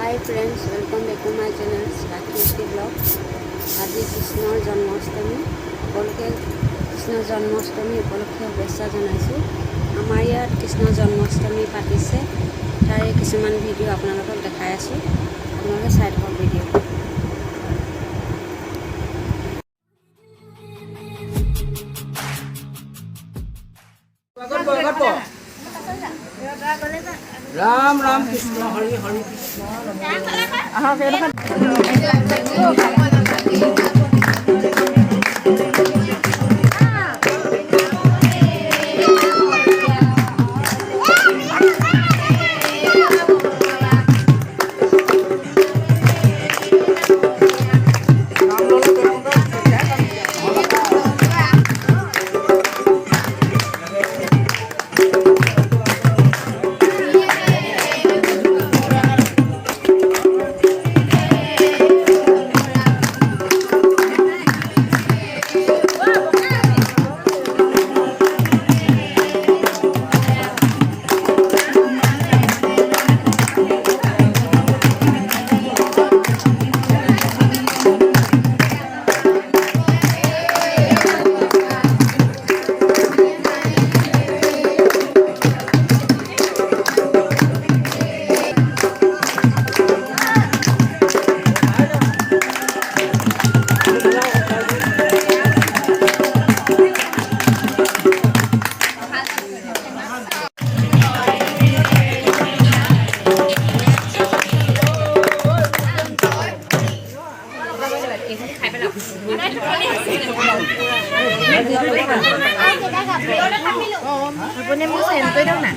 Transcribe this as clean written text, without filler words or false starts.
Hi friends, welcome back to my channel Rakhi Vlog. আজি কৃষ্ণৰ জন্মাষ্টমী সকলোকে কৃষ্ণৰ জন্মাষ্টমী উপলক্ষে শুভেচ্ছা জনাইছোঁ। আমাৰ ইয়াত কৃষ্ণৰ জন্মাষ্টমী পাতিছে, তাৰে কিছুমান ভিডিঅ' আপোনালোকক দেখাই আছোঁ। আপোনালোকে চাই থাকক video'. Ram Ram Krishna Hari Hari Krishna Bữa nay muốn xem tới đâu nè.